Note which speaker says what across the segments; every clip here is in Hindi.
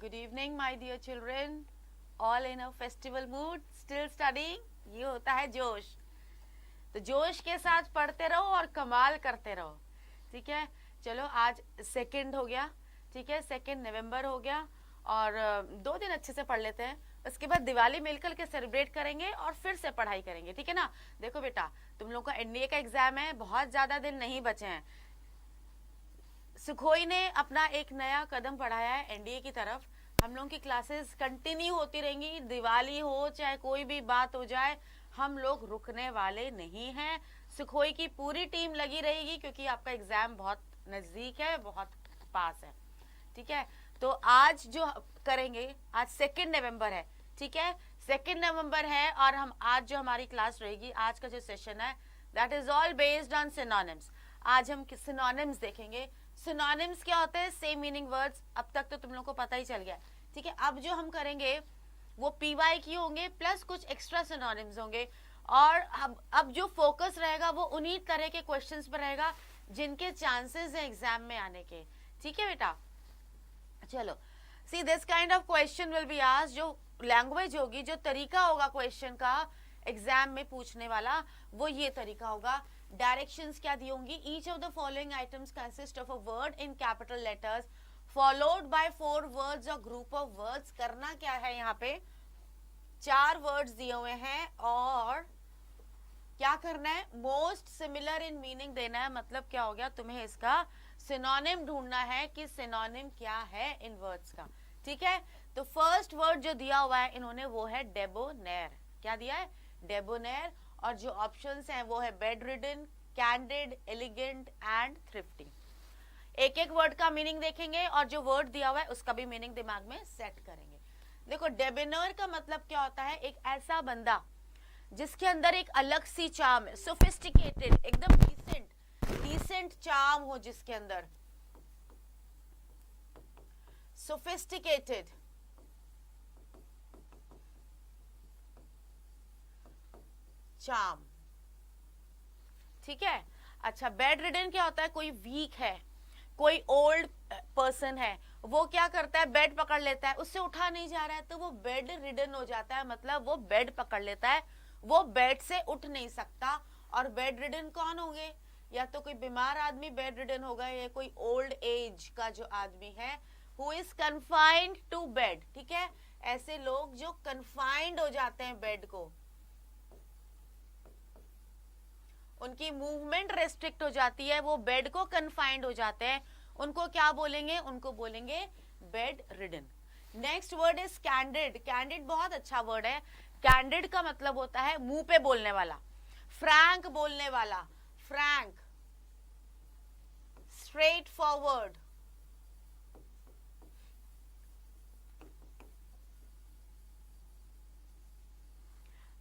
Speaker 1: Good evening, my dear children. All in a festival mood, still studying. ये होता है जोश. तो जोश के साथ पढ़ते रहो और कमाल करते रहो. ठीक है. चलो आज 2 हो गया. ठीक है. 2 नवंबर हो गया और 2 दिन अच्छे से पढ़ लेते हैं. उसके बाद दिवाली मिलकर के सेलिब्रेट करेंगे और फिर से पढ़ाई करेंगे. ठीक है ना. देखो बेटा, तुम लोग का एनडीए का एग्जाम है. बहुत ज्यादा दिन नहीं बचे हैं. सुखोई ने अपना एक नया कदम बढ़ाया है एनडीए की तरफ. हम लोगों की क्लासेस कंटिन्यू होती रहेंगी. दिवाली हो चाहे कोई भी बात हो जाए, हम लोग रुकने वाले नहीं हैं. सुखोई की पूरी टीम लगी रहेगी क्योंकि आपका एग्जाम बहुत नजदीक है, बहुत पास है. ठीक है. तो आज जो करेंगे, आज 2 नवंबर है. ठीक है. 2 नवंबर है और हम आज जो हमारी क्लास रहेगी, आज का जो सेशन है, that is all based on synonyms. आज हम सिनोनिम्स देखेंगे. सिनोनिम्स क्या होते हैं? Same meaning words. अब तक तो तुम लोग को पता ही चल गया. ठीक है. अब जो हम करेंगे वो PYQ होंगे प्लस कुछ एक्स्ट्रा सिनोनिम्स होंगे. और अब जो फोकस रहेगा वो उन्हीं तरह के क्वेश्चंस पर रहेगा जिनके चांसेस हैं एग्जाम में आने के. ठीक है बेटा. चलो, see this kind of question will be asked. जो लैंग्वेज होगी, जो तरीका होगा क्वेश्चन का एग्जाम में पूछने वाला, वो ये तरीका होगा. डायरेक्शंस क्या दी होंगी? Each of the following items consist of a word in capital letters followed by 4 words और ग्रुप ऑफ वर्ड्स. करना क्या है? यहाँ पे 4 वर्ड्स दिए हुए हैं और क्या करना है? मोस्ट सिमिलर इन मीनिंग देना है. मतलब क्या हो गया? तुम्हें इसका सिनोनिम ढूंढना है कि सिनोनिम क्या है इन वर्ड्स का. ठीक है. तो फर्स्ट वर्ड जो दिया हुआ है इन्होंने, वो है डेबोनेर. क्या दिया है? डेबोनेर. और जो ऑप्शंस हैं वो है bed ridden, candid, elegant and thrifty. एक एक वर्ड का मीनिंग देखेंगे और जो वर्ड दिया हुआ है उसका भी मीनिंग दिमाग में सेट करेंगे. देखो, डेबोनेर का मतलब क्या होता है? एक ऐसा बंदा जिसके अंदर एक अलग सी चार्म है, सोफिस्टिकेटेड, एकदम डिसेंट चार्म हो, जिसके अंदर सोफिस्टिकेटेड चार्म. ठीक है. अच्छा, बेड रिडन क्या होता है? कोई वीक है, कोई ओल्ड पर्सन है, वो क्या करता है? बेड पकड़ लेता है, उससे उठा नहीं जा रहा है तो वो बेड रिडन हो जाता है. मतलब वो बेड पकड़ लेता है, वो बेड से उठ नहीं सकता. और बेड रिडन कौन होंगे? या तो कोई बीमार आदमी बेड रिडन होगा, या कोई ओल्ड एज का जो आदमी है who is confined to bed. ठीक है. ऐसे लोग जो कन्फाइंड हो जाते हैं बेड को, उनकी मूवमेंट रेस्ट्रिक्ट हो जाती है, वो बेड को कन्फाइंड हो जाते हैं, उनको क्या बोलेंगे? उनको बोलेंगे bed ridden. Next word is candid. Candid बहुत अच्छा वर्ड है. कैंडिड का मतलब होता है मुंह पे बोलने वाला, फ्रैंक बोलने वाला, frank, straight forward.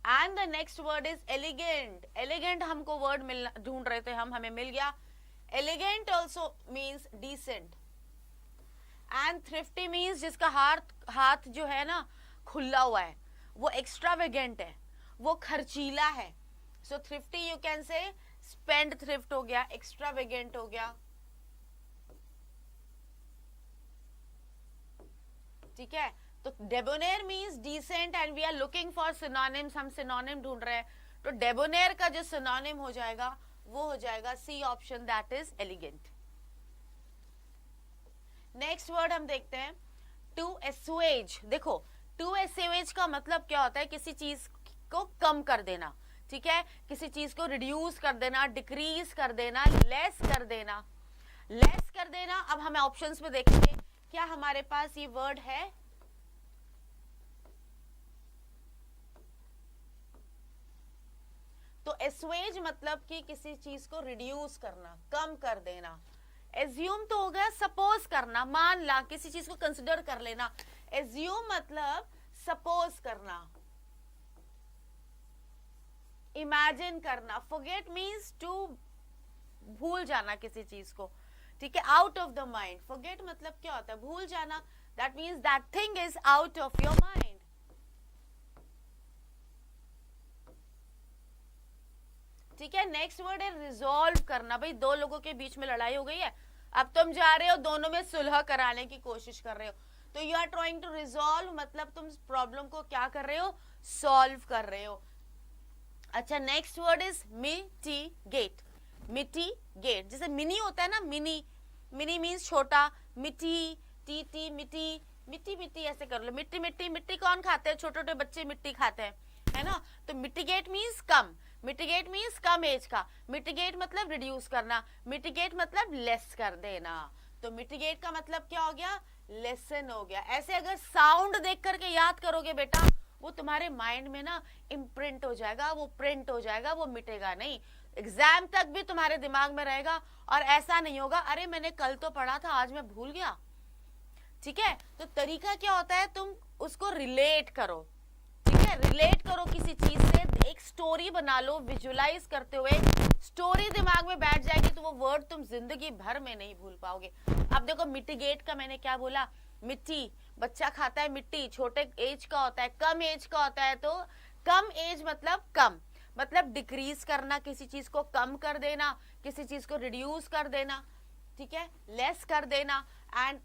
Speaker 1: And the next word is elegant. Elegant हमको वर्ड मिलना ढूंढ रहे थे हम, हमें मिल गया. Elegant also means decent. And thrifty means जिसका हाथ जो है ना खुला हुआ है, वो एक्स्ट्रावेगेंट है, वो खर्चीला है. So thrifty you can say spend thrift हो गया, एक्स्ट्रावेगेंट हो गया. ठीक है. तो debonair means decent and we are looking for synonyms. हम सिनोनिम ढूंढ रहे हैं. तो डेबोनेर का जो सिनोनिम हो जाएगा वो हो जाएगा C option, that is elegant. Next word हम देखते हैं टू एस्वेज. देखो, टू एस्वेज का मतलब क्या होता है? किसी चीज को कम कर देना. ठीक है. किसी चीज को रिड्यूस कर देना, डिक्रीज कर देना, लेस कर देना, लेस कर देना. अब हमें ऑप्शंस में देखेंगे, क्या हमारे पास ये वर्ड है? तो एस्वेज मतलब कि किसी चीज को रिड्यूस करना, कम कर देना. एज्यूम तो हो गया सपोज करना, मान ला, किसी चीज को कंसिडर कर लेना. एज्यूम मतलब सपोज करना, इमेजिन करना. फॉरगेट मीन्स टू भूल जाना किसी चीज को. ठीक है. Out of the mind. Forget मतलब क्या होता है? भूल जाना. That means that thing is out of your mind. ठीक है. नेक्स्ट वर्ड है रिजॉल्व करना. भाई, 2 लोगों के बीच में लड़ाई हो गई है, अब तुम जा रहे हो दोनों में सुलह कराने की कोशिश कर रहे हो, तो you are trying to resolve मतलब तुम प्रॉब्लम को क्या कर रहे हो, सॉल्व कर रहे हो। अच्छा, next word is mitigate. Mitigate, जैसे मिनी होता है ना, मिनी, मिनी मीन्स छोटा, मिट्टी, टी टी मिट्टी, मिट्टी मिट्टी ऐसे कर लो, मिट्टी मिट्टी, मिट्टी कौन खाते हैं, छोटे छोटे बच्चे मिट्टी खाते हैं, है ना। तो मिटिगेट मीन्स कम, मिटिगेट मीन्स कम एज का, मिटिगेट मतलब रिड्यूस करना, मिटिगेट मतलब लेस कर देना। तो मिटिगेट का मतलब क्या हो गया, लेसन हो गया। ऐसे अगर साउंड देख करके याद करोगे बेटा, वो तुम्हारे माइंड में ना इम्प्रिंट हो जाएगा, वो प्रिंट हो जाएगा, वो मिटेगा नहीं, एग्जाम तक भी तुम्हारे दिमाग में रहेगा। और ऐसा नहीं होगा अरे मैंने कल तो पढ़ा था आज मैं भूल गया, ठीक है। तो तरीका क्या होता है, तुम उसको रिलेट करो, ठीक है, रिलेट करो किसी चीज से, एक स्टोरी बना लो, विजुअलाइज करते हुए स्टोरी दिमाग में बैठ जाएगी तो वो वर्ड तुम जिंदगी भर में नहीं भूल पाओगे। अब देखो मिटिगेट का मैंने क्या बोला, मिट्टी, बच्चा खाता है मिट्टी, छोटे एज का होता है, कम एज का होता है। तो कम एज मतलब कम, मतलब डिक्रीज करना, किसी चीज को कम कर देना, किसी चीज को रिड्यूस कर देना, ठीक है, लेस कर देना। एंड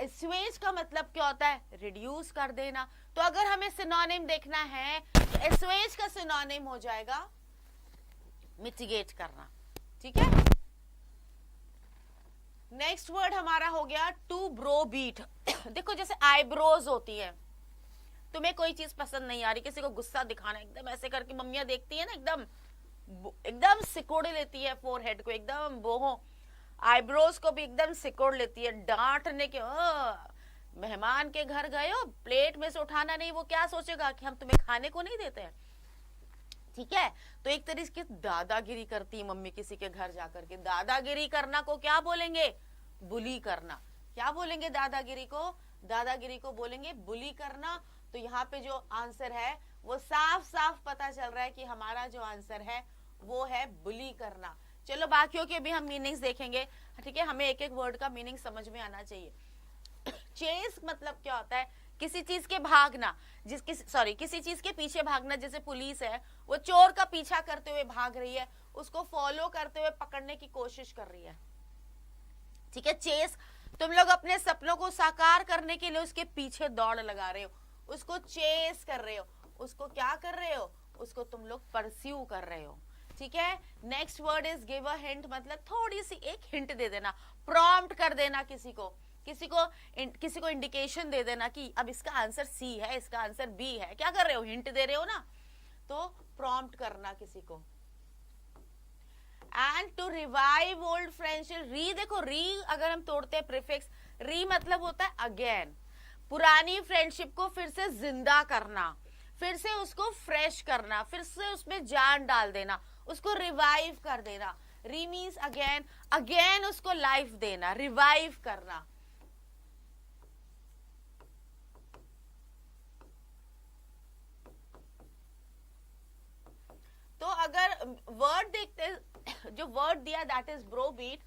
Speaker 1: एस्वेज का मतलब क्या होता है, रिड्यूस कर देना। तो अगर हमें सिनोनिम देखना है तो एस्वेज का सिनोनिम हो जाएगा मिटिगेट करना, ठीक है। नेक्स्ट वर्ड हमारा हो गया टू ब्रो बीट। देखो जैसे आईब्रोज होती है, तुम्हें कोई चीज पसंद नहीं आ रही, किसी को गुस्सा दिखाना, एकदम ऐसे करके मम्मियां देखती है ना, एकदम एकदम सिकोड़ लेती है फोरहेड को, एकदम बोहो, आईब्रोज को भी एकदम सिकोड़ लेती है, डांटने के। मेहमान के घर गए हो, प्लेट में से उठाना नहीं, वो क्या सोचेगा कि हम तुम्हें खाने को नहीं देते हैं, ठीक है। तो एक तरीके की दादागिरी करती है मम्मी किसी के घर जाकर के। दादागिरी करना को क्या बोलेंगे, बुली करना। क्या बोलेंगे दादागिरी को, दादागिरी को बोलेंगे बुली करना। तो यहाँ पे जो आंसर है वो साफ साफ पता चल रहा है कि हमारा जो आंसर है वो है बुली करना। चलो बाकियों के भी हम मीनिंग्स देखेंगे, ठीक है, हमें एक एक वर्ड का मीनिंग समझ में आना चाहिए। चेस मतलब क्या होता है, किसी चीज के भागना, किसी चीज के पीछे भागना। जैसे पुलिस है, वो चोर का पीछा करते हुए भाग रही है, उसको फॉलो करते हुए पकड़ने की कोशिश कर रही है, ठीक है। चेस, तुम लोग अपने सपनों को साकार करने के लिए उसके पीछे दौड़ लगा रहे हो, उसको चेस कर रहे हो, उसको क्या कर रहे हो, उसको तुम लोग परस्यू कर रहे हो, ठीक है। Next word is give a hint, मतलब थोड़ी सी एक हिंट दे देना, प्रॉम्प्ट कर देना किसी को इंडिकेशन दे देना कि अब इसका आंसर सी है, इसका आंसर बी है। क्या कर रहे हो, हिंट दे रहे हो ना, तो प्रॉम्प्ट करना किसी को। And to revive old friendship, re, देखो री अगर हम तोड़ते हैं प्रीफिक्स, री मतलब होता है अगेन, पुरानी फ्रेंडशिप को फिर से जिंदा करना, फिर से उसको फ्रेश करना, फिर से उसमें जान डाल देना, उसको रिवाइव कर देना। री मीन्स अगेन, अगेन उसको लाइफ देना, रिवाइव करना। तो अगर वर्ड देखते, जो वर्ड दिया दैट इज ब्रोबीट,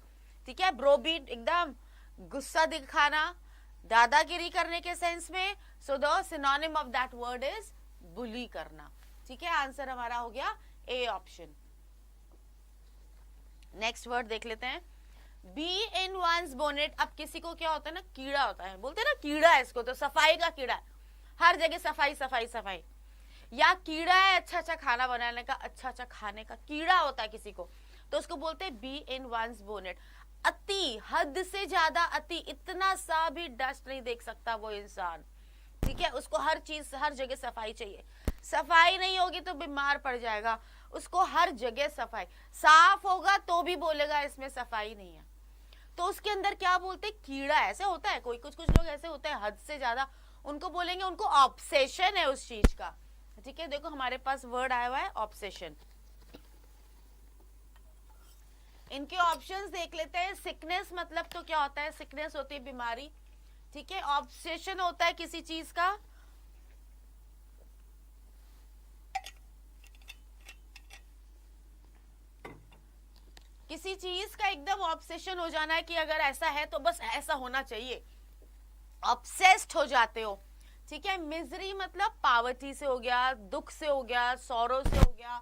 Speaker 1: ठीक है। ब्रोबीट एकदम गुस्सा दिखाना, दादागिरी करने के सेंस में। So the synonym of that word is bully करना, ठीक है। आंसर हमारा हो गया ए ऑप्शन। नेक्स्ट वर्ड देख लेते हैं, बी इन वंस बोनेट। अब किसी को क्या होता है ना, कीड़ा होता है, बोलते हैं ना कीड़ा है इसको, तो सफाई का कीड़ा है, हर जगह सफाई सफाई सफाई। या कीड़ा है अच्छा अच्छा खाना बनाने का, अच्छा अच्छा खाने का कीड़ा होता है किसी को, तो उसको बोलते हैं बी इन वंस बोनेट। अति, हद से ज्यादा अति, इतना सा भी डस्ट नहीं देख सकता वो इंसान, ठीक है। उसको हर चीज, हर जगह सफाई चाहिए, सफाई नहीं होगी तो बीमार पड़ जाएगा। उसको हर जगह सफाई, साफ होगा तो भी बोलेगा इसमें सफाई नहीं है। तो उसके अंदर क्या बोलते, कीड़ा। ऐसे होता है, कोई कुछ लोग ऐसे होते हैं हद से ज्यादा, उनको बोलेंगे उनको ऑब्सेशन है उस चीज का, ठीक है। देखो हमारे पास वर्ड आया हुआ है ऑब्सेशन। इनके ऑप्शंस देख लेते हैं। सिकनेस मतलब तो क्या होता है, सिकनेस होती है बीमारी, ठीक है। ऑब्सेशन होता है किसी चीज का, किसी चीज का एकदम ऑब्सेशन हो जाना है कि अगर ऐसा है तो बस ऐसा होना चाहिए, ऑब्सेस्ड हो जाते हो, ठीक है। मिजरी मतलब पावर्टी से हो गया, दुख से हो गया, सौरो से हो गया।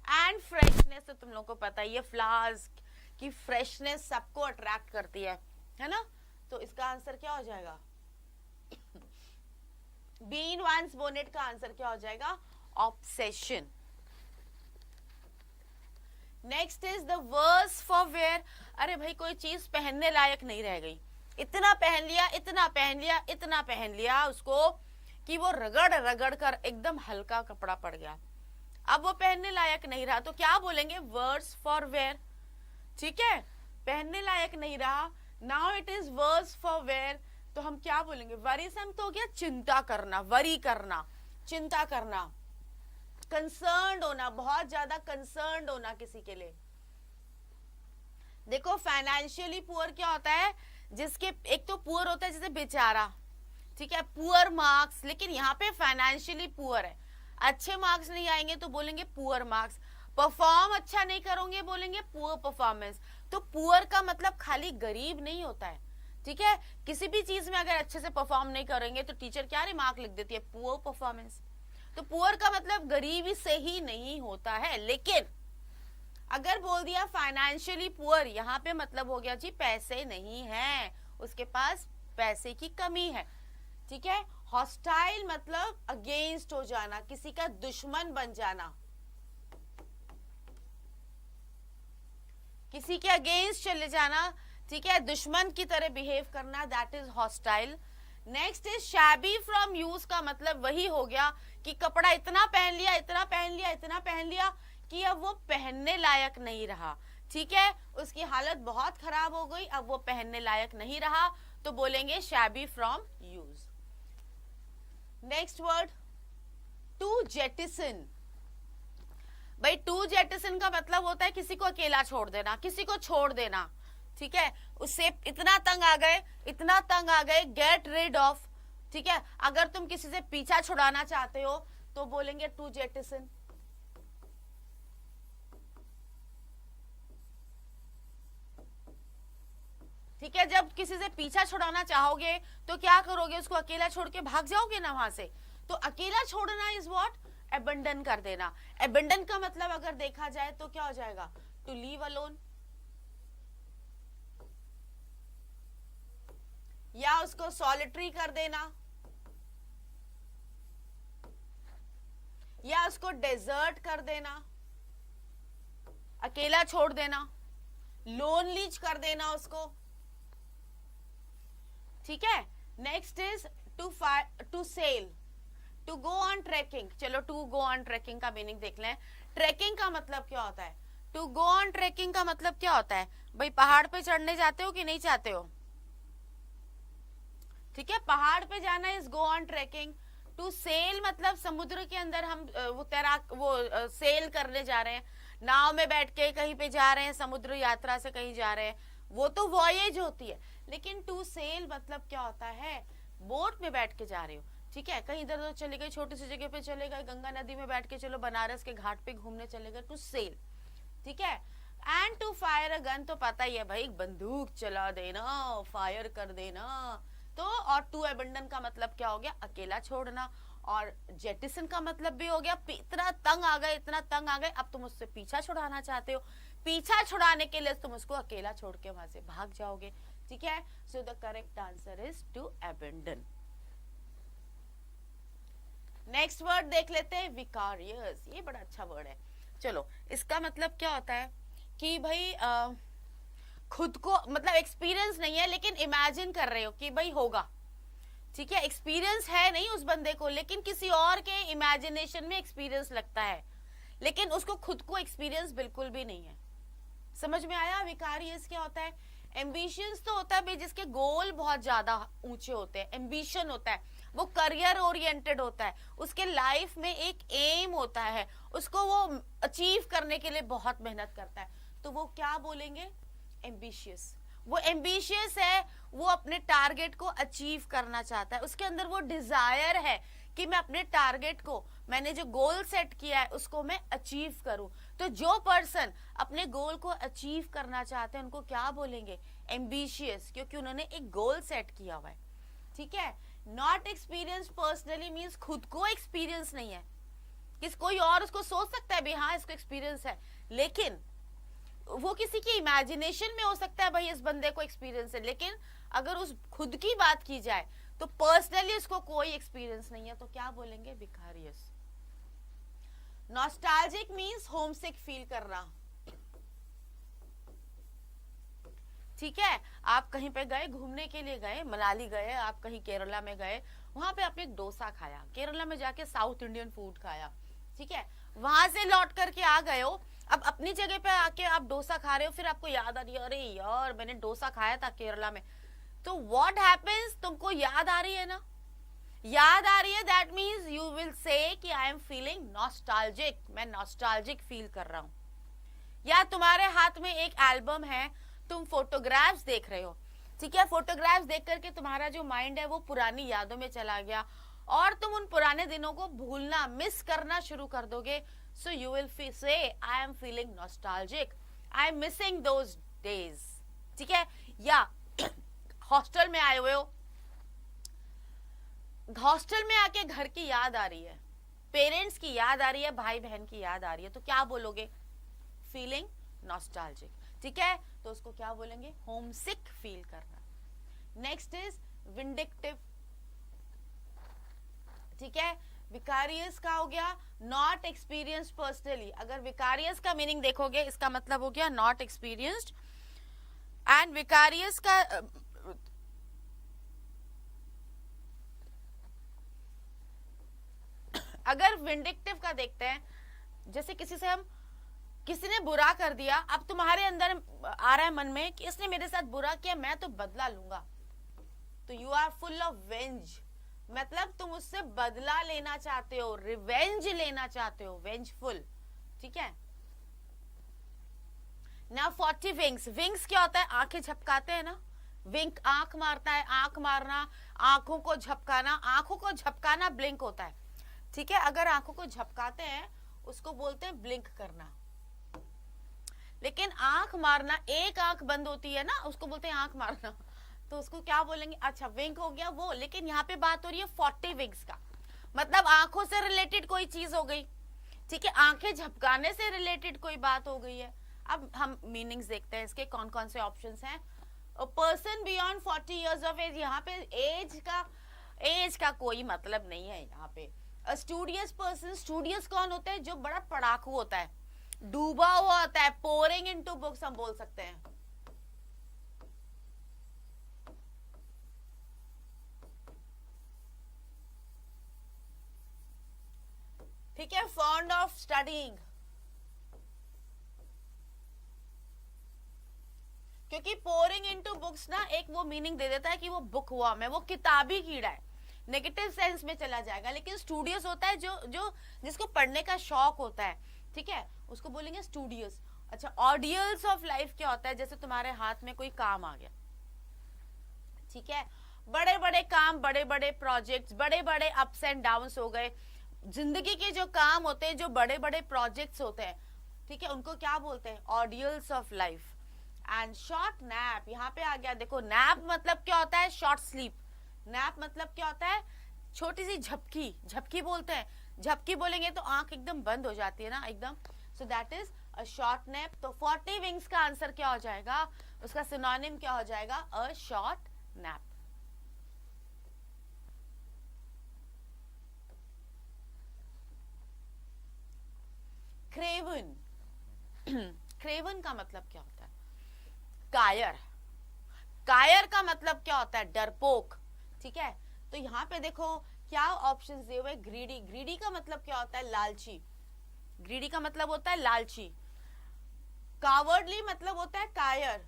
Speaker 1: एंड फ्रेशनेस तो तुम लोगों को पता ही है, फ्लावर्स की फ्रेशनेस सबको अट्रैक्ट करती है ना। तो इसका आंसर क्या हो जाएगा, बी इन वंस बोनेट का आंसर क्या हो जाएगा? Obsession. Next is the worse for wear. अरे भाई कोई चीज पहनने लायक नहीं रह गई, इतना पहन लिया, इतना पहन लिया, इतना पहन लिया उसको कि वो रगड़ रगड़ कर एकदम हल्का कपड़ा पड़ गया, अब वो पहनने लायक नहीं रहा, तो क्या बोलेंगे? Worse for wear. ठीक है, पहनने लायक नहीं रहा, now it is worse for wear, तो हम क्या बोलेंगे? वरीसम तो हो गया चिंता करना, वरी करना, चिंता करना, कंसर्न्ड होना, बहुत ज्यादा कंसर्न्ड होना किसी के लिए। देखो फाइनेंशियली पुअर क्या होता है? जिसके एक तो पुअर होता है जैसे बेचारा, ठीक है, पुअर मार्क्स, लेकिन यहाँ पे फाइनेंशियली पुअर है, अच्छे मार्क्स नहीं आएंगे तो बोलेंगे पुअर मार्क्स, परफॉर्म अच्छा नहीं करोगे बोलेंगे पुअर परफॉर्मेंस। तो पुअर का मतलब खाली गरीब नहीं होता है, ठीक है, किसी भी चीज में अगर अच्छे से परफॉर्म नहीं करेंगे तो टीचर क्या रिमार्क लिख देती है? Poor performance. तो पुअर का मतलब गरीबी से ही नहीं होता है, लेकिन अगर बोल दिया फाइनेंशियली पुअर, यहाँ पे मतलब हो गया जी पैसे नहीं है, उसके पास पैसे की कमी है। ठीक है, हॉस्टाइल मतलब अगेंस्ट हो जाना, किसी का दुश्मन बन जाना, किसी के अगेंस्ट चले जाना, ठीक है, दुश्मन की तरह बिहेव करना, that is hostile. Next is shabby from use का मतलब वही हो गया कि कपड़ा इतना पहन लिया, इतना पहन लिया, इतना पहन लिया कि अब वो पहनने लायक नहीं रहा। ठीक है, उसकी हालत बहुत खराब हो गई, अब वो पहनने लायक नहीं रहा, तो बोलेंगे shabby from use. Next word to jettison. भाई टू जेटिसन का मतलब होता है किसी को अकेला छोड़ देना, किसी को छोड़ देना। ठीक है, उससे इतना तंग आ गए, इतना तंग आ गए, गेट रिड ऑफ। ठीक है, अगर तुम किसी से पीछा छुड़ाना चाहते हो तो बोलेंगे टू जेटिसन। ठीक है, जब किसी से पीछा छुड़ाना चाहोगे तो क्या करोगे? उसको अकेला छोड़ के भाग जाओगे ना वहां से। तो अकेला छोड़ना इज व्हाट? एबंडन कर देना। एबंडन का मतलब अगर देखा जाए तो क्या हो जाएगा? टू लीव अलोन, या उसको सॉलिटरी कर देना, या उसको डेजर्ट कर देना, अकेला छोड़ देना, लोनलीज कर देना उसको। ठीक है, next is to sail, to go on trekking. चलो टू गो ऑन ट्रेकिंग का मीनिंग देख लें। ट्रेकिंग का मतलब क्या होता है? टू गो ऑन ट्रेकिंग का मतलब क्या होता है? भाई पहाड़ पे चढ़ने जाते हो कि नहीं चाहते हो? ठीक है, पहाड़ पे जाना is go on trekking. To sail मतलब समुद्र के अंदर हम सेल करने जा रहे हैं, नाव में बैठ के कहीं पे जा रहे हैं, समुद्र यात्रा से कहीं जा रहे हैं, वो तो वॉयेज होती है। लेकिन टू सेल मतलब क्या होता है? बोट में बैठ के जा रहे हो, ठीक है, कहीं इधर उधर चले गए, छोटी सी जगह पे चले गए, गंगा नदी में बैठ के चलो बनारस के घाट पे घूमने चले गए, टू सेल। ठीक है, and to fire a gun तो पता ही है भाई, बंदूक चला देना, फायर कर देना। तो और टू अबंडन का मतलब क्या हो गया? अकेला छोड़ना। और जेटिसन का मतलब भी हो गया इतना तंग आ गए, इतना तंग आ गए, अब तुम उससे पीछा छुड़ाना चाहते हो, पीछा छुड़ाने के लिए तुम उसको अकेला छोड़ के वहां से भाग जाओगे। ठीक है, so the correct answer is to abandon. Next word देख लेते हैं, विकारियस। ये बड़ा अच्छा वर्ड है। चलो इसका मतलब क्या होता है कि भाई खुद को मतलब एक्सपीरियंस नहीं है लेकिन इमेजिन कर रहे हो कि भाई होगा। ठीक है, एक्सपीरियंस है नहीं उस बंदे को, लेकिन किसी और के इमेजिनेशन में एक्सपीरियंस लगता है, लेकिन उसको खुद को एक्सपीरियंस बिल्कुल भी नहीं है। समझ में आया? विकारियस क्या होता है? एम्बिशियंस तो होता है भाई जिसके गोल बहुत ज्यादा ऊंचे होते हैं, एम्बिशन होता है, वो करियर ओरिएंटेड होता है, उसके लाइफ में एक एम होता है, उसको वो अचीव करने के लिए बहुत मेहनत करता है, तो वो क्या बोलेंगे? एम्बिशियस। वो एम्बिशियस है, वो अपने टारगेट को अचीव करना चाहता है, उसके अंदर वो डिजायर है कि मैं अपने टारगेट को, मैंने जो गोल सेट किया है उसको मैं अचीव करूं। तो जो पर्सन अपने गोल को अचीव करना चाहते हैं उनको क्या बोलेंगे? एम्बिशियस, क्योंकि उन्होंने एक गोल सेट किया हुआ है। ठीक है, नॉट एक्सपीरियंस पर्सनली मीन्स खुद को एक्सपीरियंस नहीं है, किस कोई और उसको सोच सकता है भी हाँ इसको एक्सपीरियंस है, लेकिन वो किसी की इमेजिनेशन में हो सकता है भाई इस बंदे को एक्सपीरियंस है, लेकिन अगर उस खुद की बात की जाए तो पर्सनली उसको कोई एक्सपीरियंस नहीं है, तो क्या बोलेंगे? विकारियस। नॉस्टैल्जिक मींस होमसिक फील करना। ठीक है, आप कहीं पे गए, घूमने के लिए गए, मनाली गए, आप कहीं केरला में गए, वहां पे आपने डोसा खाया, केरला में जाके साउथ इंडियन फूड खाया, ठीक है, वहां से लौट करके आ गए हो, अब अपनी जगह पे आके आप डोसा खा रहे हो, फिर आपको याद आ रही है, अरे यार मैंने डोसा खाया था केरला में, तो व्हाट हैपेंस, तुमको याद आ रही है ना, याद आ रही है, that means you will say कि आई एम फीलिंग नॉस्टैल्जिक, मैं नॉस्टैल्जिक फील कर रहा हूं। या तुम्हारे हाथ में एक एल्बम है, तुम फोटोग्राफ्स देख रहे हो, ठीक है, फोटोग्राफ्स देख करके तुम्हारा जो माइंड है वो पुरानी यादों में चला गया और तुम उन पुराने दिनों को भूलना, मिस करना शुरू कर दोगे। So you will say I am feeling nostalgic, I am missing those days, ठीक है। या हॉस्टल में आए हुए हो, हॉस्टल में आके घर की याद आ रही है, पेरेंट्स की याद आ रही है, भाई बहन की याद आ रही है, तो क्या बोलोगे? फीलिंग नॉस्टैल्जिक, ठीक है, तो उसको क्या बोलेंगे? होमसिक फील करना। नेक्स्ट इज विंडिक्टिव, ठीक है, विकारियस का हो गया नॉट एक्सपीरियंस्ड पर्सनली, अगर विकारियस का मीनिंग देखोगे इसका मतलब हो गया नॉट एक्सपीरियंस्ड, एंड विकारियस का अगर विंडिक्टिव का देखते हैं, जैसे किसी से हम, किसी ने बुरा कर दिया, अब तुम्हारे अंदर आ रहा है मन में कि इसने मेरे साथ बुरा किया, मैं तो बदला लूंगा, तो यू आर फुल ऑफ वेंज, मतलब तुम उससे बदला लेना चाहते हो, रिवेंज लेना चाहते हो, वेंजफुल, ठीक है। ना 40 विंग्स, विंग्स क्या होता है? आंखें झपकाते हैं ना, विंक आंख मारता है, आंख मारना, आंखों को झपकाना, आंखों को झपकाना ब्लिंक होता है, ठीक है, अगर आंखों को झपकाते हैं उसको बोलते हैं ब्लिंक करना, लेकिन आंख मारना, एक आंख बंद होती है ना, उसको बोलते हैं आंख मारना, तो उसको क्या बोलेंगे? अच्छा, विंक हो गया वो, लेकिन यहाँ पे बात हो रही है 40 विंग्स का, मतलब आंखों से रिलेटेड कोई चीज हो गई, ठीक है, आंखें झपकाने से रिलेटेड कोई बात हो गई है। अब हम मीनिंग्स देखते हैं इसके, कौन कौन से ऑप्शंस हैं। Person beyond 40 years of age, यहाँ पे एज का कोई मतलब नहीं है यहाँ पे। स्टूडियस पर्सन, स्टूडियस कौन होता है? जो बड़ा पढ़ाकू होता है, डूबा हुआ होता है, पोरिंग इनटू बुक्स हम बोल सकते हैं, ठीक है, फॉन्ड ऑफ स्टडीइंग, क्योंकि पोरिंग इनटू बुक्स ना एक वो मीनिंग दे देता है कि वो बुक वर्म है, वो किताबी कीड़ा है, नेगेटिव सेंस में चला जाएगा, लेकिन स्टूडियस होता है जो जिसको पढ़ने का शौक होता है, ठीक है, उसको बोलेंगे स्टूडियस। अच्छा, ऑडियल्स ऑफ लाइफ क्या होता है? जैसे तुम्हारे हाथ में कोई काम आ गया, ठीक है, बड़े बड़े काम, बड़े बड़े प्रोजेक्ट्स, बड़े बड़े अप्स एंड डाउन्स हो गए, जिंदगी के जो काम होते हैं, जो बड़े बड़े प्रोजेक्ट्स होते हैं, ठीक है, उनको क्या बोलते हैं? Ordeals of life. And short nap यहाँ पे आ गया, देखो नैप मतलब क्या होता है? शॉर्ट स्लीप, नैप मतलब क्या होता है? छोटी सी झपकी, झपकी बोलते हैं, झपकी बोलेंगे तो आंख एकदम बंद हो जाती है ना एकदम, so that is a short nap. तो 40 विंग्स का आंसर क्या हो जाएगा? उसका सिनोनिम क्या हो जाएगा? A short nap. Kraven, Kraven का मतलब क्या होता है? कायर, कायर का मतलब क्या होता है? डरपोक, ठीक है, तो यहाँ पे देखो क्या ऑप्शंस दिए हुए। ग्रीडी, ग्रीडी का मतलब क्या होता है? लालची, ग्रीडी का मतलब होता है लालची। कावर्डली मतलब होता है कायर,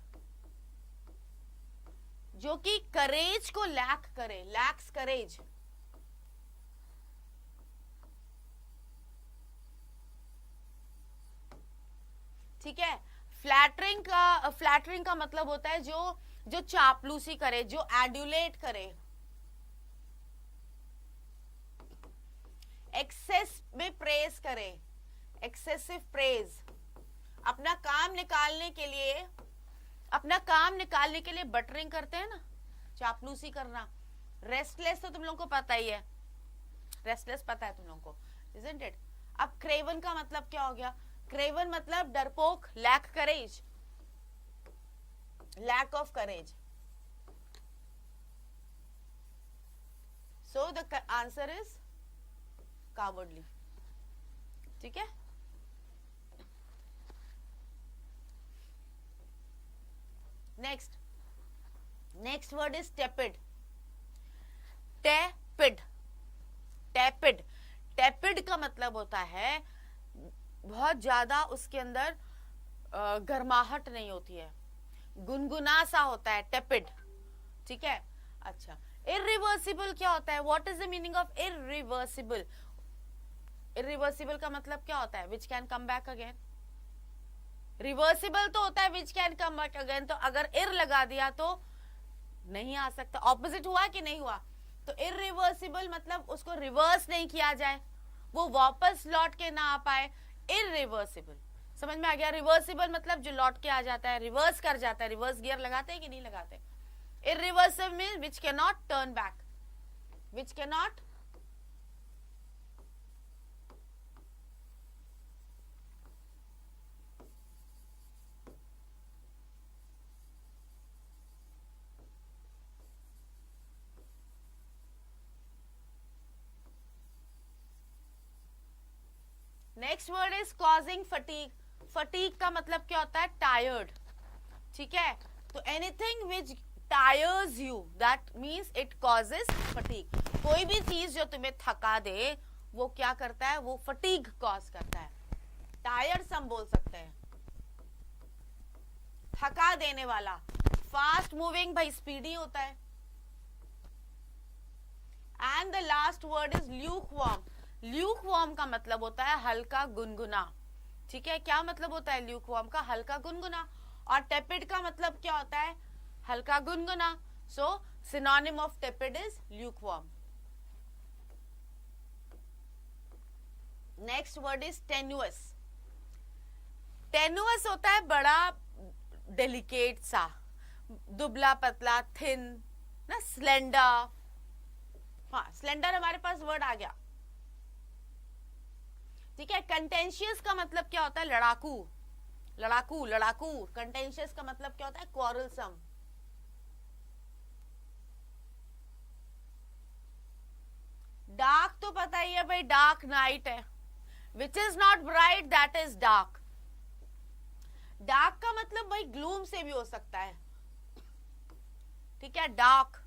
Speaker 1: जो कि करेज को लैक करे, लैक्स करेज। ठीक है, फ्लैटरिंग का मतलब होता है जो चापलूसी करे, जो एड्यूलेट करे। एक्सेस में प्रेज करे, एक्सेसिव प्रेज, अपना काम निकालने के लिए बटरिंग करते हैं ना, चापलूसी करना। रेस्टलेस तो तुम लोगों को पता ही है, रेस्टलेस पता है तुम लोगों को, इजंट इट? अब क्रेवन का मतलब क्या हो गया? क्रेवन मतलब डरपोक, lack courage, lack of courage. So the answer is cowardly. ठीक है. Next word is tepid. Tepid. Tepid. Tepid का मतलब होता है बहुत ज्यादा उसके अंदर गर्माहट नहीं होती है, गुनगुना सा होता है. टेपिड. ठीक है. अच्छा, इरिवर्सिबल क्या होता है? What is the meaning of irreversible? Irreversible का मतलब क्या होता है? Which can come back again. Reversible तो होता है which can come back again. तो अगर इर लगा दिया तो नहीं आ सकता. ऑपोजिट हुआ कि नहीं हुआ? तो इरिवर्सिबल मतलब उसको रिवर्स नहीं किया जाए, वो वापस लौट के ना आ पाए. इरिवर्सिबल. समझ में आ गया? रिवर्सिबल मतलब जो लौट के आ जाता है, रिवर्स कर जाता है. रिवर्स गियर लगाते हैं कि नहीं लगाते? Irreversible means which can not turn back, which can not. Next word is causing fatigue. Fatigue का मतलब क्या होता है? टायर्ड. ठीक है. तो anything which tyres you, that means it causes fatigue. कोई भी चीज जो तुम्हें थका दे वो क्या करता है? वो फटीग कॉज करता है. टायर्स हम बोल सकते हैं, थका देने वाला. फास्ट मूविंग भाई स्पीडी होता है. And the last word is lukewarm. Lukewarm का मतलब होता है हल्का गुनगुना. ठीक है. क्या मतलब होता है ल्यूकवार्म का? हल्का गुनगुना. और टेपिड का मतलब क्या होता है? हल्का गुनगुना. So synonym of tepid is lukewarm. Next word is tenuous. Tenuous होता है बड़ा डेलिकेट सा, दुबला पतला, थिन ना, स्लेंडर. हाँ, स्लेंडर हमारे पास वर्ड आ गया. ठीक है. कंटेंशियस का मतलब क्या होता है? लड़ाकू. लड़ाकू, लड़ाकू. कंटेंशियस का मतलब क्या होता है? क्वारलसम. डार्क तो पता ही है भाई, डार्क नाइट है. Which is not bright, that is dark. Dark का मतलब भाई ग्लूम से भी हो सकता है. ठीक है. डार्क.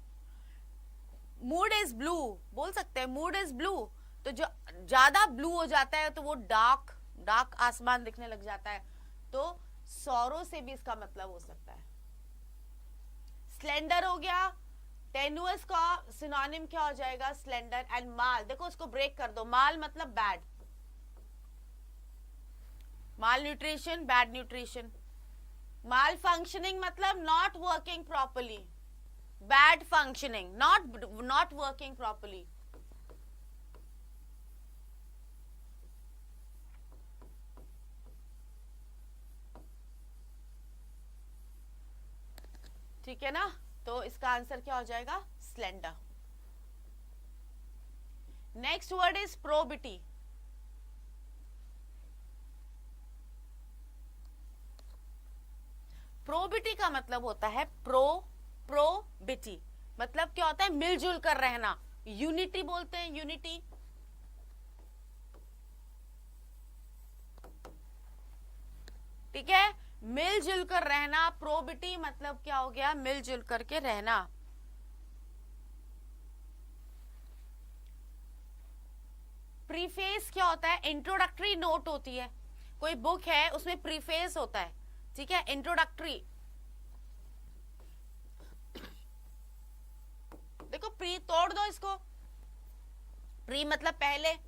Speaker 1: मूड इज ब्लू बोल सकते हैं. मूड इज ब्लू, तो जो ज्यादा ब्लू हो जाता है तो वो डार्क, डार्क आसमान दिखने लग जाता है. तो सौरो से भी इसका मतलब हो सकता है. स्लेंडर हो गया. टेनुअस का सिनोनिम क्या हो जाएगा? स्लेंडर. एंड माल, देखो उसको ब्रेक कर दो. माल मतलब बैड. माल न्यूट्रिशन, बैड न्यूट्रिशन. माल फंक्शनिंग मतलब not working properly. Bad functioning, not working properly. ठीक है ना. तो इसका आंसर क्या हो जाएगा? Slender. Next word is probity. Probity का मतलब होता है प्रोबिटी मतलब क्या होता है? मिलजुल कर रहना. यूनिटी बोलते हैं, यूनिटी. ठीक है. मिलजुल कर रहना. प्रोबिटी मतलब क्या हो गया? मिलजुल करके रहना. प्रीफेस क्या होता है? इंट्रोडक्टरी नोट होती है. कोई बुक है उसमें प्रीफेस होता है. ठीक है. इंट्रोडक्टरी. देखो प्री तोड़ दो इसको. प्री मतलब पहले.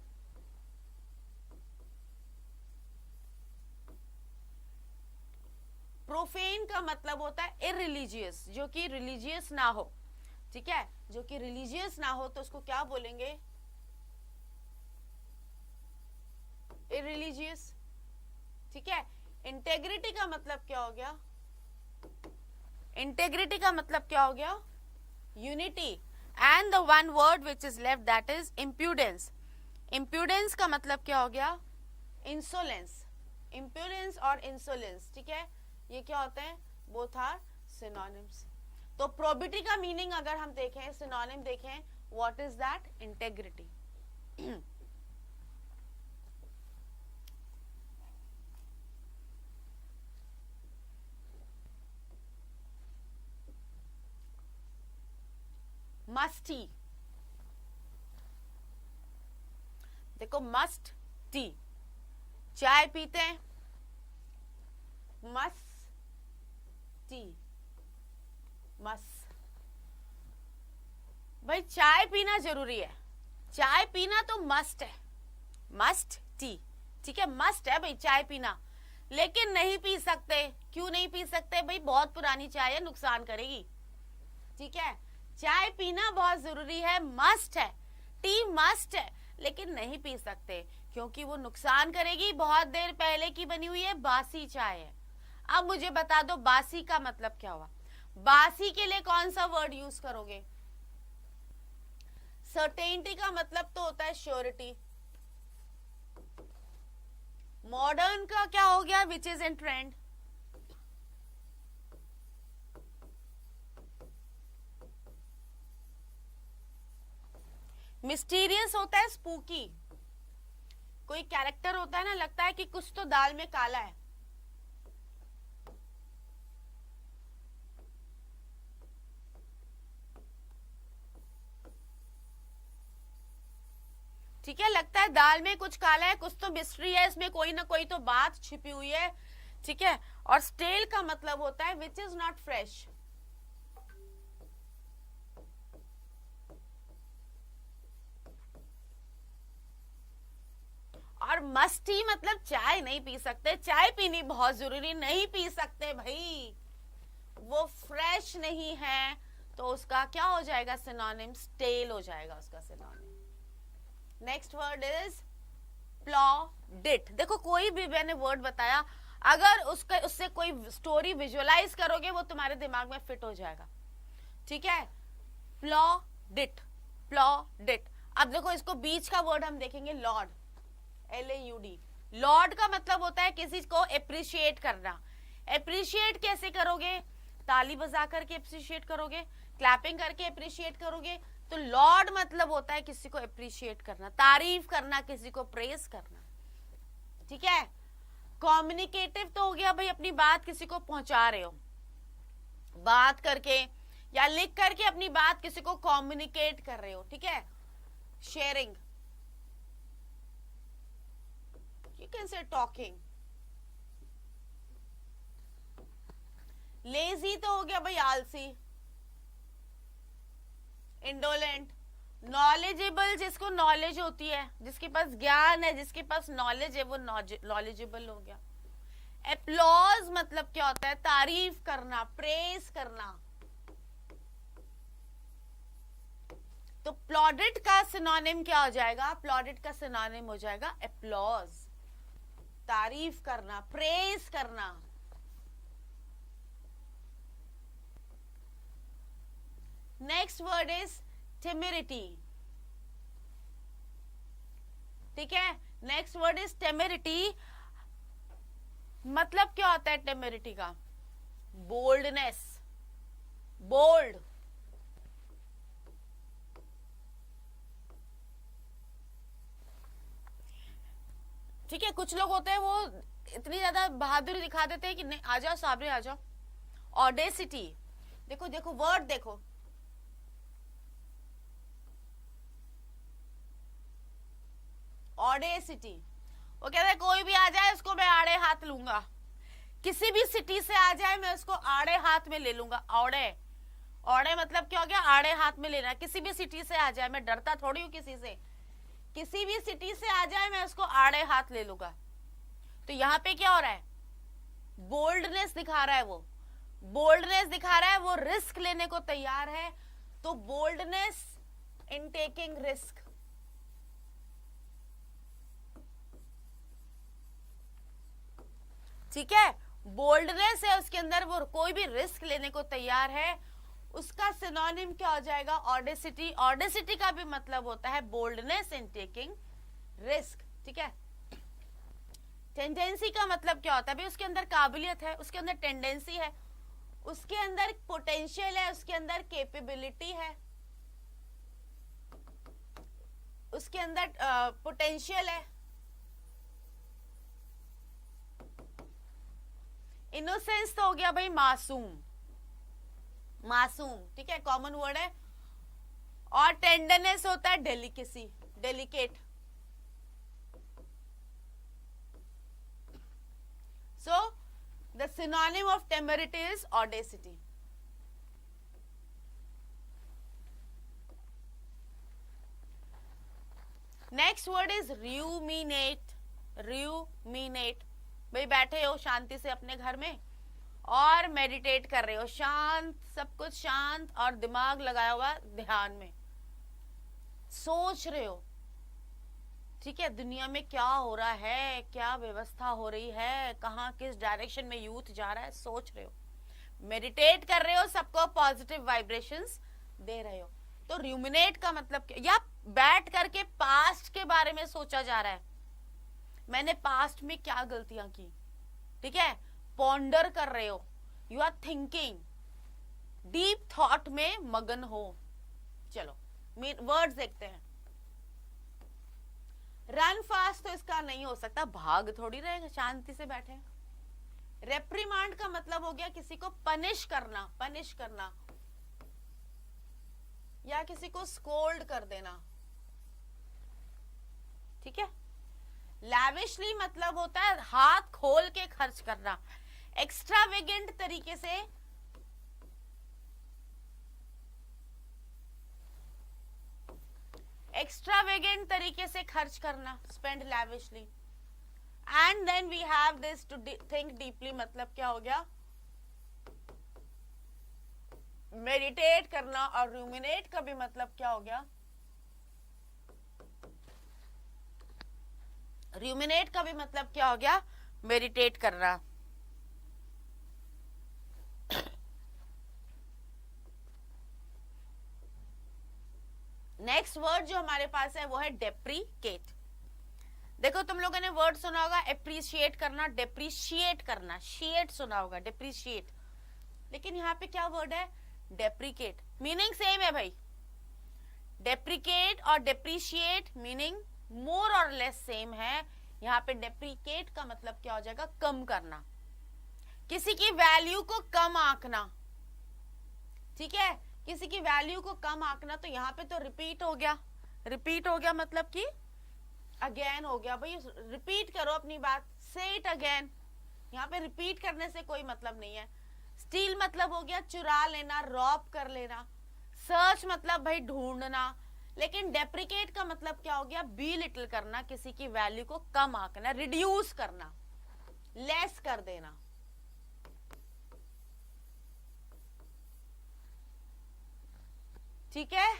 Speaker 1: प्रोफेन का मतलब होता है इरिलीजियस, जो कि रिलीजियस ना हो. ठीक है. जो कि रिलीजियस ना हो तो उसको क्या बोलेंगे? इरिलीजियस. ठीक है. इंटेग्रिटी का मतलब क्या हो गया? इंटेग्रिटी का मतलब क्या हो गया? Unity. And the one word which is left that is impudence. Impudence का मतलब क्या हो गया? इंसोलेंस. इम्प्यूडेंस और इंसोलेंस. ठीक है. ये क्या होते हैं? Both are synonyms. तो प्रोबिटी का मीनिंग अगर हम देखें, सिनोनिम देखें, What is that? Integrity. Musty, देखो मस्ट टी, चाय पीते हैं, मस्ट टी, मस्त। भाई चाय पीना जरूरी है, चाय पीना तो मस्ट है, मस्ट टी, ठीक है, मस्ट है भाई चाय पीना, लेकिन नहीं पी सकते। क्यों नहीं पी सकते भाई? बहुत पुरानी चाय है, नुकसान करेगी, ठीक है। चाय पीना बहुत जरूरी है, मस्ट है, टी मस्ट है, लेकिन नहीं पी सकते क्योंकि वो नुकसान करेगी, बहुत देर पहले की बनी हुई है, बासी चाय है। अब मुझे बता दो बासी का मतलब क्या हुआ? बासी के लिए कौन सा वर्ड यूज करोगे? सर्टेनिटी का मतलब तो होता है श्योरिटी। मॉडर्न का क्या हो गया? Which is in trend. Mysterious होता है स्पूकी। कोई कैरेक्टर होता है ना, लगता है कि कुछ तो दाल में काला है। ठीक है, लगता है दाल में कुछ काला है, कुछ तो मिस्ट्री है, इसमें कोई ना कोई तो बात छिपी हुई है, ठीक है। और स्टेल का मतलब होता है विच इज नॉट फ्रेश। और मस्टी मतलब चाय नहीं पी सकते, चाय पीनी बहुत जरूरी, नहीं पी सकते भाई, वो फ्रेश नहीं है, तो उसका क्या हो जाएगा? सिनोनिम स्टेल हो जाएगा उसका सिनोनिम। Next word is plaudit. देखो कोई भी मैंने वर्ड बताया, अगर उसका उससे कोई स्टोरी विजुअलाइज करोगे वो तुम्हारे दिमाग में फिट हो जाएगा, ठीक है। प्लॉडिट, प्लॉडिट। अब देखो इसको बीच का वर्ड हम देखेंगे लॉर्ड, LAUD। लॉर्ड का मतलब होता है किसी को अप्रिशिएट करना। अप्रिशिएट कैसे करोगे? ताली बजा करके अप्रिशिएट करोगे, क्लैपिंग करके अप्रिशिएट करोगे। तो लॉर्ड मतलब होता है किसी को अप्रिशिएट करना, तारीफ करना, किसी को प्रेज करना, ठीक है। कम्युनिकेटिव तो हो गया भाई, अपनी बात किसी को पहुंचा रहे हो, बात करके या लिख करके अपनी बात किसी को कम्युनिकेट कर रहे हो, ठीक है। Sharing, you can say talking। Lazy तो हो गया भाई आलसी, इंडोलेंट। नॉलेजेबल, जिसको नॉलेज होती है, जिसके पास ज्ञान है, जिसके पास नॉलेज है, वो नॉलेजेबल हो गया। एप्लॉज मतलब क्या होता है? तारीफ करना, प्रेज करना। तो प्लॉडिट का सिनोनिम क्या हो जाएगा? प्लॉडिट का सिनोनिम हो जाएगा एप्लॉज, तारीफ करना, प्रेज करना। नेक्स्ट वर्ड इज टेमेरिटी, ठीक है। Next word is temerity. मतलब क्या होता है टेमेरिटी का? Boldness, bold. ठीक है, कुछ लोग होते हैं वो इतनी ज्यादा बहादुरी दिखा देते हैं कि नहीं, आ जाओ साबरे आ जाओ। ऑडेसिटी, देखो देखो वर्ड देखो, ऑडेसिटी। वो कहता है कोई भी आ जाए उसको मैं आड़े हाथ लूंगा, किसी भी सिटी से आ जाए मैं उसको आड़े हाथ में ले लूंगा। औड़े, औड़े मतलब क्या हो गया? आड़े हाथ में लेना। किसी भी सिटी से आ जाए, मैं डरता थोड़ी हूं किसी से, किसी भी सिटी से आ जाए मैं उसको आड़े हाथ ले लूंगा। तो यहाँ पे क्या हो रहा है? बोल्डनेस दिखा रहा है, वो बोल्डनेस दिखा रहा है, वो रिस्क लेने को तैयार है। तो बोल्डनेस इन टेकिंग रिस्क, ठीक है। बोल्डनेस है उसके अंदर, वो कोई भी रिस्क लेने को तैयार है। उसका सिनोनिम क्या हो जाएगा? ऑडेसिटी। ऑडेसिटी का भी मतलब होता है बोल्डनेस इन टेकिंग रिस्क, ठीक है। टेंडेंसी का मतलब क्या होता है? भाई उसके अंदर काबिलियत है, उसके अंदर टेंडेंसी है, उसके अंदर पोटेंशियल है, उसके अंदर कैपेबिलिटी है। उसके अंदर पोटेंशियल है। इनोसेंस तो हो गया भाई मासूम, मासूम, ठीक है, कॉमन वर्ड है। और टेंडरनेस होता है delicacy, delicate. So the synonym of temerity is audacity. Next word is ruminate. Ruminate, भाई बैठे हो शांति से अपने घर में और मेडिटेट कर रहे हो, शांत, सब कुछ शांत और दिमाग लगाया हुआ ध्यान में, सोच रहे हो, ठीक है, दुनिया में क्या हो रहा है, क्या व्यवस्था हो रही है, कहाँ किस डायरेक्शन में यूथ जा रहा है, सोच रहे हो, मेडिटेट कर रहे हो, सबको पॉजिटिव वाइब्रेशंस दे रहे हो। तो र्यूमिनेट का मतलब क्या, या बैठ करके पास्ट के बारे में सोचा जा रहा है, मैंने पास्ट में क्या गलतियां की, ठीक है, पॉन्डर कर रहे हो, you are thinking, deep thought में मगन हो। चलो वर्ड्स देखते हैं। रन फास्ट तो इसका नहीं हो सकता, भाग थोड़ी रहेगा, शांति से बैठे। रेप्रीमांड का मतलब हो गया किसी को पनिश करना, पनिश करना, या किसी को स्कोल्ड कर देना, ठीक है। लैविशली मतलब होता है हाथ खोल के खर्च करना, एक्स्ट्रावेगेंट तरीके से, एक्स्ट्रावेगेंट तरीके से खर्च करना, spend lavishly. And then we have this to think deeply, मतलब क्या हो गया, मेडिटेट करना। और रूमिनेट का भी मतलब क्या हो गया, रूमिनेट का भी मतलब क्या हो गया, मेडिटेट करना। नेक्स्ट वर्ड जो हमारे पास है वो है डेप्रीकेट। देखो तुम लोगों ने वर्ड सुना होगा एप्रिशिएट करना, डेप्रिशिएट करना, शिएट सुना होगा, डेप्रिशिएट, लेकिन यहाँ पे क्या वर्ड है, डेप्रिकेट। मीनिंग सेम है भाई, डेप्रिकेट और डेप्रिशिएट मीनिंग मोर और लेस सेम है। यहाँ पे डेप्रिकेट का मतलब क्या हो जाएगा, कम करना, किसी की वैल्यू को कम आंकना, ठीक है, किसी की वैल्यू को कम आंकना। तो यहाँ पे तो रिपीट हो गया, रिपीट हो गया मतलब कि अगेन हो गया, भाई रिपीट करो अपनी बात, से इट अगेन। यहाँ पे रिपीट करने से कोई मतलब नहीं है। स्टील मतलब हो गया चुरा लेना, रॉब कर लेना। सर्च मतलब भाई ढूंढना। लेकिन डेप्रिकेट का मतलब क्या हो गया, बी लिटिल करना, किसी की वैल्यू को कम आंकना, रिड्यूस करना, लेस कर देना। ठीक है,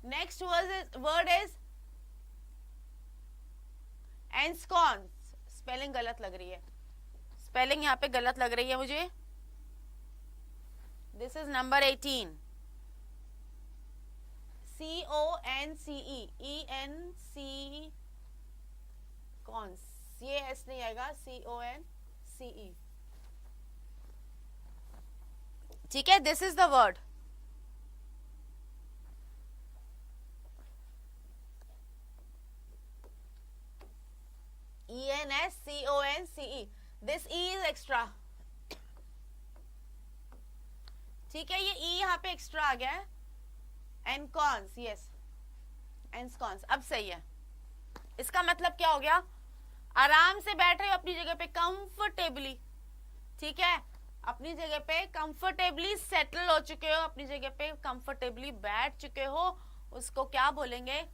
Speaker 1: नेक्स्ट वर्ड इज एंस्कॉन्स। स्पेलिंग गलत लग रही है, स्पेलिंग यहाँ पे गलत लग रही है मुझे। This is number 18, CONCE, ENC cons, ये एस नहीं आएगा, CONCE, ठीक है। This is the word. ENSCONCE, this E is extra, ठीक है, ये E यहाँ पे एक्स्ट्रा आ गया है। एनकॉन्स, यस एनकॉन्स, अब सही है। इसका मतलब क्या हो गया, आराम से बैठे हो अपनी जगह पे कंफर्टेबली, ठीक है, अपनी जगह पे कंफर्टेबली सेटल हो चुके हो, अपनी जगह पे कंफर्टेबली बैठ चुके हो, उसको क्या बोलेंगे,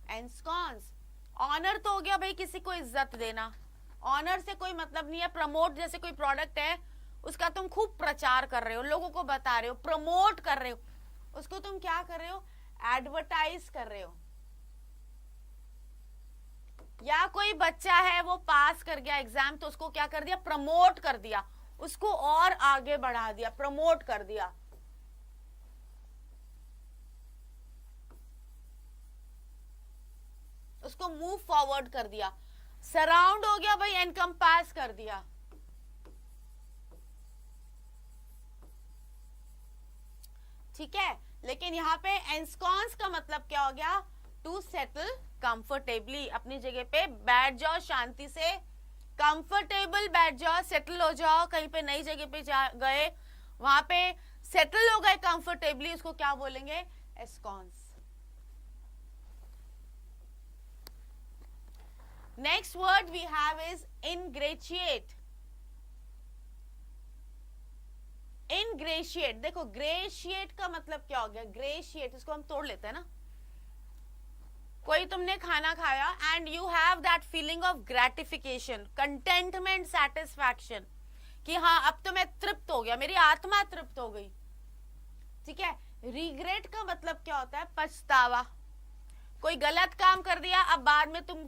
Speaker 1: एंस्कॉन्स। ऑनर तो हो गया भाई किसी को इज्जत देना, ऑनर से कोई मतलब नहीं है। प्रमोट जैसे कोई प्रोडक्ट है उसका तुम खूब प्रचार कर रहे हो, लोगों को बता रहे हो, प्रमोट कर रहे हो, उसको तुम क्या कर रहे हो, एडवर्टाइज कर रहे हो। या कोई बच्चा है वो पास कर गया एग्जाम, तो उसको क्या कर दिया, प्रमोट कर दिया, उसको और आगे बढ़ा दिया, प्रमोट कर दिया। उसको मूव फॉरवर्ड कर दिया, सराउंड हो गया भाई, एनकम्पास कर दिया। ठीक है, लेकिन यहाँ पे एंस्कॉन्स का मतलब क्या हो गया, टू सेटल कंफर्टेबली, अपनी जगह पे बैठ जाओ शांति से, कंफर्टेबल बैठ जाओ, सेटल हो जाओ, कहीं पे नई जगह पे गए, वहां पे सेटल हो गए कंफर्टेबली, उसको क्या बोलेंगे, ensconce. Next word we have is ingratiate. Ingratiate, देखो ग्रेशिएट का मतलब क्या हो गया, ग्रेशिएट, इसको हम तोड़ लेते हैं ना, कोई तुमने खाना खाया and you have that feeling of gratification, contentment, satisfaction, कि हाँ अब तो मैं तृप्त हो गया, मेरी आत्मा तृप्त हो गई, ठीक है। रिग्रेट का मतलब क्या होता है, पछतावा, कोई गलत काम कर दिया, अब बाद में तुम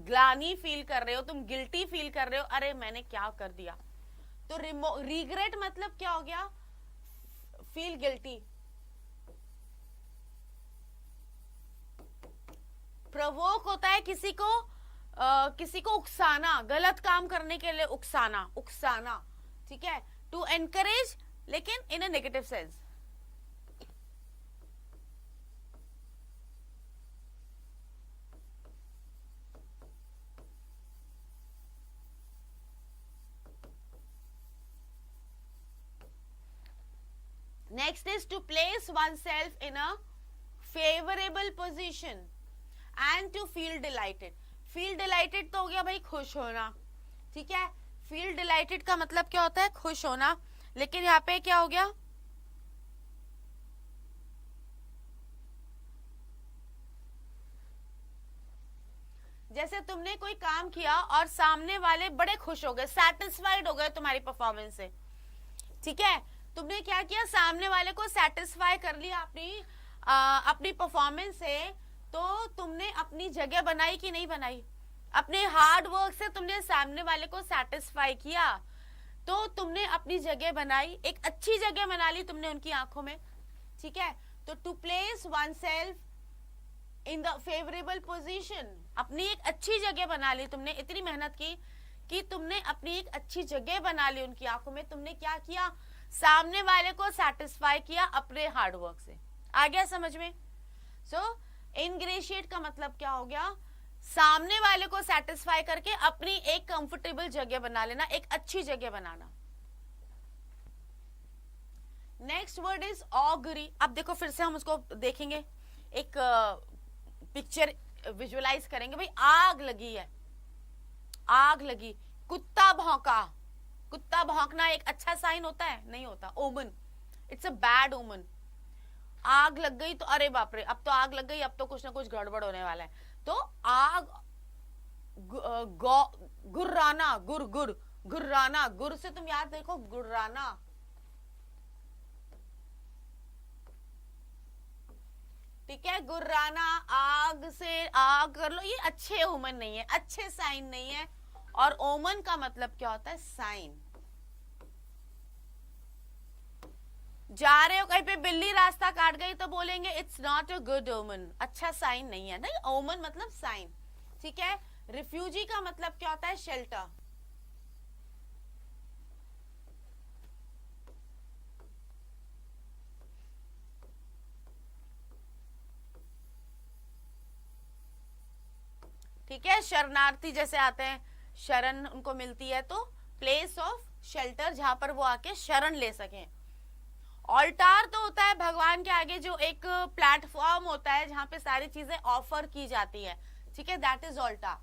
Speaker 1: ग्लानि फील कर रहे हो, तुम गिल्टी फील कर रहे हो, अरे मैंने क्या कर दिया। तो रिग्रेट मतलब क्या हो गया, फील गिल्टी। प्रोवोक होता है किसी को उकसाना, गलत काम करने के लिए उकसाना, ठीक है। टू एनकरेज, लेकिन in a negative sense. Next is to place oneself in a favorable position and to feel delighted। feel delighted तो हो गया भाई खुश होना, ठीक है। feel delighted का मतलब क्या होता है, खुश होना, लेकिन यहाँ पे क्या हो गया, जैसे तुमने कोई काम किया और सामने वाले बड़े खुश हो गए, सेटिस्फाइड हो गए तुम्हारी परफॉर्मेंस से, ठीक है। तुमने क्या किया, सामने वाले को सेटिस्फाई कर लिया अपनी परफॉर्मेंस से, तो तुमने अपनी जगह बनाई कि नहीं बनाई, अपने हार्ड वर्क से तुमने सामने वाले को सेटिस्फाई किया, तो तुमने अपनी जगह बनाई, एक अच्छी जगह बना ली तुमने उनकी आंखों में, ठीक है। तो to place oneself in the favourable position, अपनी एक अच्छी जगह बना ली तुमने, इतनी मेहनत की कि तुमने अपनी एक अच्छी जगह बना ली उनकी आंखों में, तुमने क्या किया, सामने वाले को सेटिस्फाई किया अपने हार्ड वर्क से। आ गया समझ में। सो इनग्रेशिएट का मतलब क्या हो गया, सामने वाले को सेटिस्फाई करके अपनी एक कंफर्टेबल जगह बना लेना, एक अच्छी जगह बनाना। Next word is augury. अब देखो फिर से हम उसको देखेंगे, एक पिक्चर विजुअलाइज करेंगे। भाई आग लगी है, आग लगी, कुत्ता भौंका, कुत्ता भौंकना एक अच्छा साइन होता है, नहीं होता, ओमन, इट्स अ बैड ओमन। आग लग गई तो अरे बाप रे, अब तो आग लग गई, अब तो कुछ ना कुछ गड़बड़ होने वाला है। तो आग, गुर्राना, गुर्राना, गुर से तुम याद देखो, गुर्राना, ठीक है, गुर्राना, आग से आग कर लो, ये अच्छे ओमन नहीं है, अच्छे साइन नहीं है। और ओमन का मतलब क्या होता है, साइन। जा रहे हो कहीं पे, बिल्ली रास्ता काट गई तो बोलेंगे इट्स नॉट अ गुड ओमन, अच्छा साइन नहीं है, नहीं, ओमन मतलब साइन, ठीक है। रिफ्यूजी का मतलब क्या होता है, शेल्टर। ठीक है, शरणार्थी जैसे आते हैं, शरण उनको मिलती है, तो प्लेस ऑफ शेल्टर, जहां पर वो आके शरण ले सकें। ऑल्टार तो होता है भगवान के आगे जो एक प्लेटफॉर्म होता है जहां पे सारी चीजें ऑफर की जाती है, ठीक है, दैट इज ऑल्टार।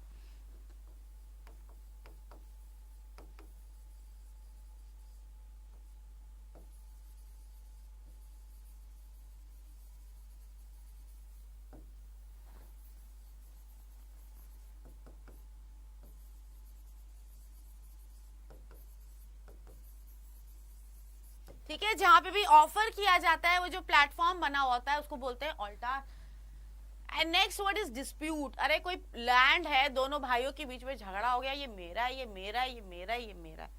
Speaker 1: ठीक है, जहां पे भी ऑफर किया जाता है, वो जो प्लेटफॉर्म बना होता है उसको बोलते हैं altar. And next word is dispute. अरे कोई लैंड है, दोनों भाइयों के बीच में झगड़ा हो गया, ये मेरा है, ये मेरा है, ये मेरा है, ये मेरा है,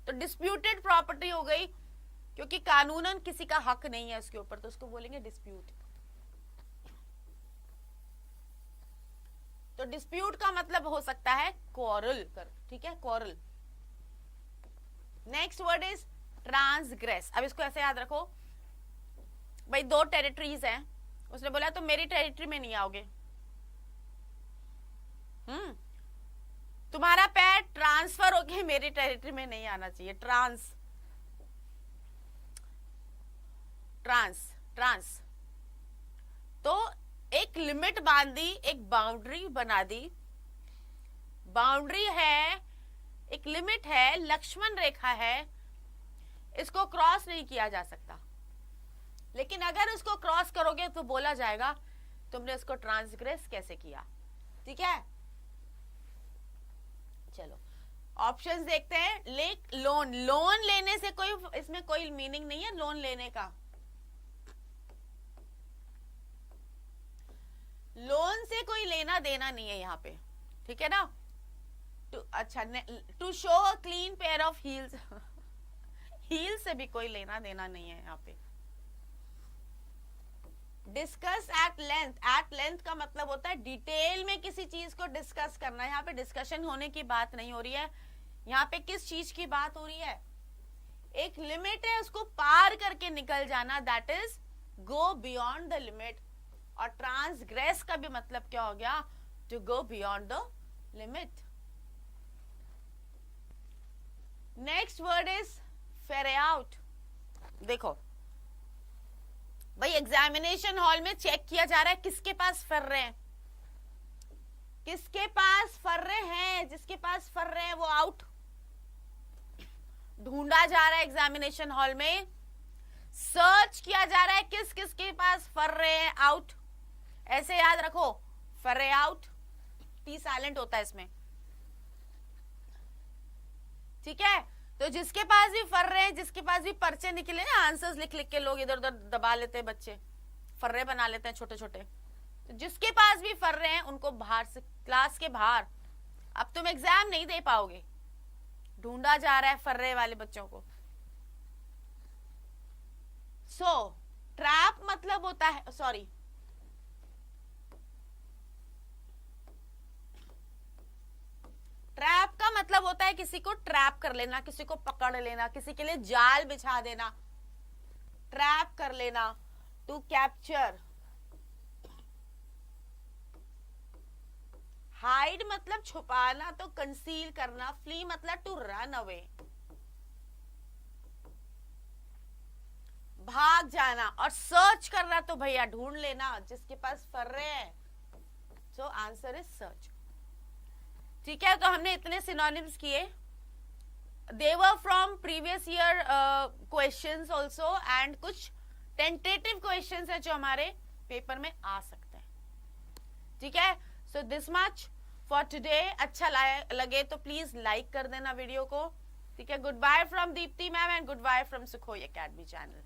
Speaker 1: तो डिस्प्यूटेड प्रॉपर्टी हो गई, क्योंकि कानूनन किसी का हक नहीं है उसके ऊपर, तो उसको बोलेंगे डिस्प्यूट। तो डिस्प्यूट का मतलब हो सकता है क्वारल कर, ठीक है, quarrel. Next word is transgress. अब इसको ऐसे याद रखो, भाई 2 टेरिटरीज हैं, उसने बोला तुम मेरी टेरिटरी में नहीं आओगे। तुम्हारा पैर ट्रांसफर होके मेरी टेरिटरी में नहीं आना चाहिए। ट्रांस तो एक लिमिट बांध दी, एक बाउंड्री बना दी। बाउंड्री है, एक लिमिट है, लक्ष्मण रेखा है, इसको क्रॉस नहीं किया जा सकता। लेकिन अगर उसको क्रॉस करोगे तो बोला जाएगा तुमने उसको ट्रांसग्रेस कैसे किया। ठीक है, चलो ऑप्शंस देखते हैं। लोन लेने से कोई इसमें कोई मीनिंग नहीं है। लोन लेने का, लोन से कोई लेना देना नहीं है यहाँ पे, ठीक है ना। अच्छा, to show a clean pair of heels heels से भी कोई लेना देना नहीं है यहाँ पे। डिस्कस एट लेंथ का मतलब होता है डिटेल में किसी चीज को डिस्कस करना। यहाँ पे डिस्कशन होने की बात नहीं हो रही है, यहाँ पे किस चीज की बात हो रही है, एक लिमिट है उसको पार करके निकल जाना, that is go beyond the limit. और ट्रांसग्रेस का भी मतलब क्या हो गया, to go beyond the limit. Next word is ferret out. देखो भाई एग्जामिनेशन हॉल में चेक किया जा रहा है किसके पास फर्रे हैं, किसके पास फर्रे हैं, जिसके पास फर्रे हैं वो आउट। ढूंढा जा रहा है एग्जामिनेशन हॉल में, सर्च किया जा रहा है किस किस के पास फर्रे हैं, आउट। ऐसे याद रखो, फर्रे आउट, टी साइलेंट होता है इसमें। ठीक है, तो जिसके पास भी फर्रे हैं, जिसके पास भी पर्चे निकले ना, आंसर्स लिख लिख के लोग इधर उधर दबा लेते हैं, बच्चे फर्रे बना लेते हैं छोटे छोटे। तो जिसके पास भी फर्रे हैं उनको बाहर से, क्लास के बाहर, अब तुम एग्जाम नहीं दे पाओगे। ढूंढा जा रहा है फर्रे वाले बच्चों को। सो ट्रैप मतलब होता है, सॉरी, ट्रैप का मतलब होता है किसी को ट्रैप कर लेना, किसी को पकड़ लेना, किसी के लिए जाल बिछा देना, ट्रैप कर लेना, टू कैप्चर। हाइड मतलब छुपाना, तो कंसील करना। फ्ली मतलब टू रन अवे, भाग जाना। और सर्च करना तो भैया ढूंढ लेना जिसके पास फर्रे हैं। So answer is search. ठीक है, तो हमने इतने सिनोनिम्स किए। They were from previous year questions also, and कुछ टेंटेटिव क्वेश्चंस है जो हमारे पेपर में आ सकते हैं। ठीक है, so this much for today. अच्छा लगे तो प्लीज लाइक कर देना वीडियो को। ठीक है, goodbye from Deepti ma'am and goodbye from Sukhoi academy channel.